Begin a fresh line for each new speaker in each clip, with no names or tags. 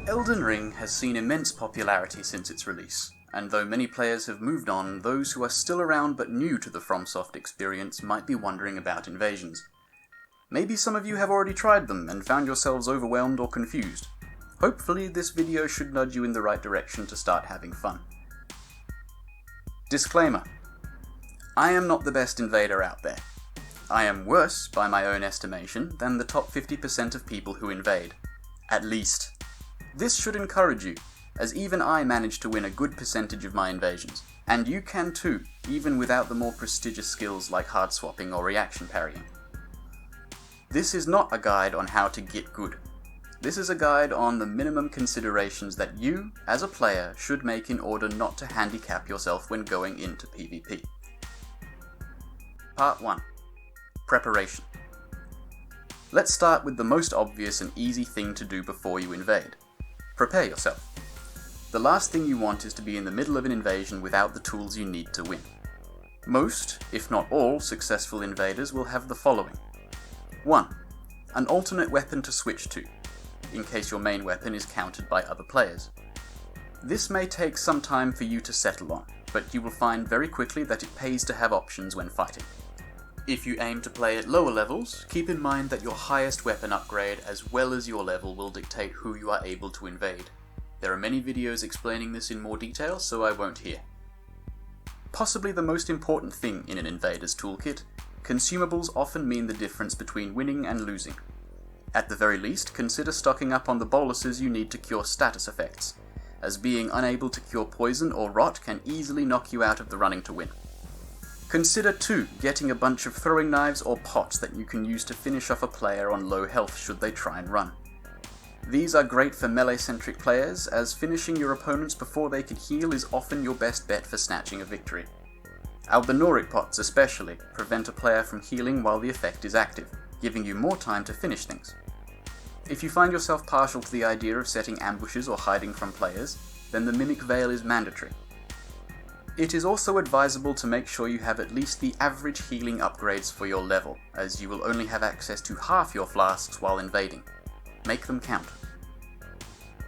Elden Ring has seen immense popularity since its release, and though many players have moved on, those who are still around but new to the FromSoft experience might be wondering about invasions. Maybe some of you have already tried them and found yourselves overwhelmed or confused. Hopefully this video should nudge you in the right direction to start having fun. Disclaimer: I am not the best invader out there. I am worse, by my own estimation, than the top 50% of people who invade. At least. This should encourage you, as even I managed to win a good percentage of my invasions. And you can too, even without the more prestigious skills like hard swapping or reaction parrying. This is not a guide on how to get good. This is a guide on the minimum considerations that you, as a player, should make in order not to handicap yourself when going into PvP. Part 1. Preparation. Let's start with the most obvious and easy thing to do before you invade. Prepare yourself. The last thing you want is to be in the middle of an invasion without the tools you need to win. Most, if not all, successful invaders will have the following. 1. An alternate weapon to switch to, in case your main weapon is countered by other players. This may take some time for you to settle on, but you will find very quickly that it pays to have options when fighting. If you aim to play at lower levels, keep in mind that your highest weapon upgrade as well as your level will dictate who you are able to invade. There are many videos explaining this in more detail, so I won't here. Possibly the most important thing in an invader's toolkit, consumables often mean the difference between winning and losing. At the very least, consider stocking up on the boluses you need to cure status effects, as being unable to cure poison or rot can easily knock you out of the running to win. Consider too getting a bunch of throwing knives or pots that you can use to finish off a player on low health should they try and run. These are great for melee-centric players, as finishing your opponents before they can heal is often your best bet for snatching a victory. Albinauric pots especially prevent a player from healing while the effect is active, giving you more time to finish things. If you find yourself partial to the idea of setting ambushes or hiding from players, then the Mimic Veil is mandatory. It is also advisable to make sure you have at least the average healing upgrades for your level, as you will only have access to half your flasks while invading. Make them count.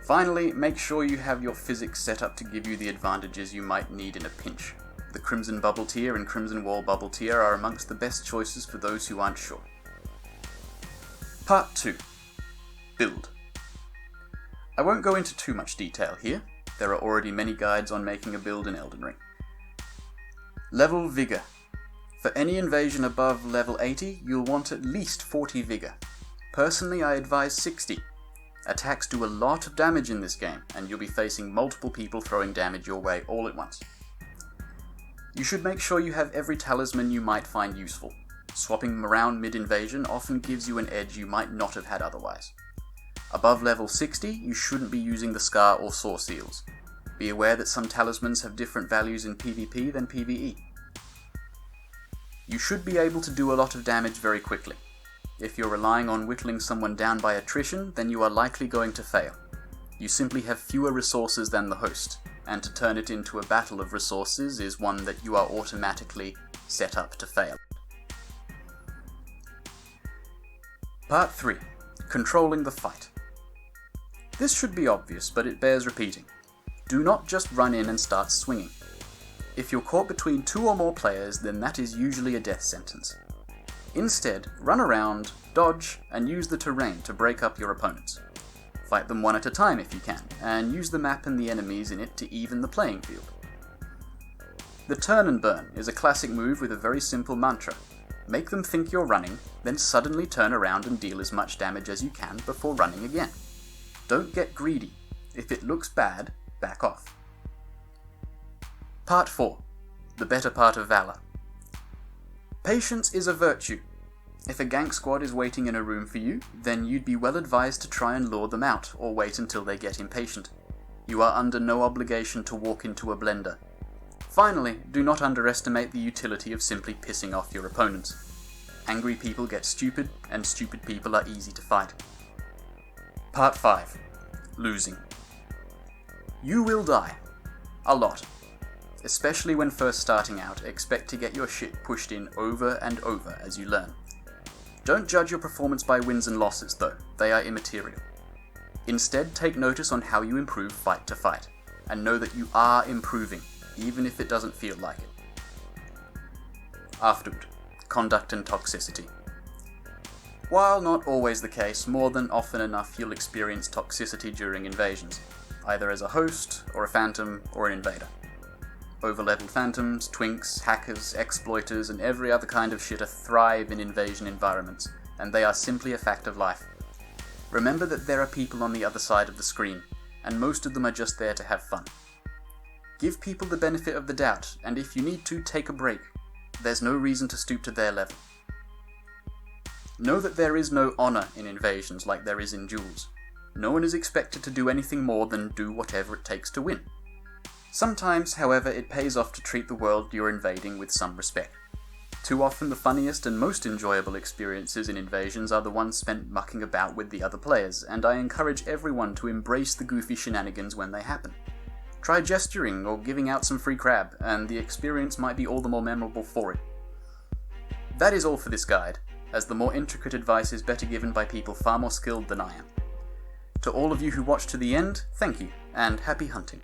Finally, make sure you have your physics set up to give you the advantages you might need in a pinch. The Crimson Bubble Tier and Crimson Wall Bubble Tier are amongst the best choices for those who aren't sure. Part 2. Build. I won't go into too much detail here. There are already many guides on making a build in Elden Ring. Level Vigor. For any invasion above level 80, you'll want at least 40 Vigor. Personally, I advise 60. Attacks do a lot of damage in this game, and you'll be facing multiple people throwing damage your way all at once. You should make sure you have every talisman you might find useful. Swapping them around mid-invasion often gives you an edge you might not have had otherwise. Above level 60, you shouldn't be using the Scar or Saw Seals. Be aware that some talismans have different values in PvP than PvE. You should be able to do a lot of damage very quickly. If you're relying on whittling someone down by attrition, then you are likely going to fail. You simply have fewer resources than the host, and to turn it into a battle of resources is one that you are automatically set up to fail. Part 3. Controlling the fight. This should be obvious, but it bears repeating. Do not just run in and start swinging. If you're caught between 2 or more players, then that is usually a death sentence. Instead, run around, dodge, and use the terrain to break up your opponents. Fight them one at a time if you can, and use the map and the enemies in it to even the playing field. The turn and burn is a classic move with a very simple mantra. Make them think you're running, then suddenly turn around and deal as much damage as you can before running again. Don't get greedy. If it looks bad, back off. Part 4. The better part of Valor. Patience is a virtue. If a gank squad is waiting in a room for you, then you'd be well advised to try and lure them out, or wait until they get impatient. You are under no obligation to walk into a blender. Finally, do not underestimate the utility of simply pissing off your opponents. Angry people get stupid, and stupid people are easy to fight. Part 5. Losing. You will die. A lot. Especially when first starting out, expect to get your shit pushed in over and over as you learn. Don't judge your performance by wins and losses though, they are immaterial. Instead, take notice on how you improve fight to fight, and know that you are improving, even if it doesn't feel like it. Afterward, conduct and toxicity. While not always the case, more than often enough you'll experience toxicity during invasions, either as a host, or a phantom, or an invader. Overleveled phantoms, twinks, hackers, exploiters, and every other kind of shitter thrive in invasion environments, and they are simply a fact of life. Remember that there are people on the other side of the screen, and most of them are just there to have fun. Give people the benefit of the doubt, and if you need to, take a break. There's no reason to stoop to their level. Know that there is no honor in invasions like there is in duels. No one is expected to do anything more than do whatever it takes to win. Sometimes, however, it pays off to treat the world you're invading with some respect. Too often the funniest and most enjoyable experiences in invasions are the ones spent mucking about with the other players, and I encourage everyone to embrace the goofy shenanigans when they happen. Try gesturing or giving out some free crab, and the experience might be all the more memorable for it. That is all for this guide, as the more intricate advice is better given by people far more skilled than I am. To all of you who watched to the end, thank you, and happy hunting.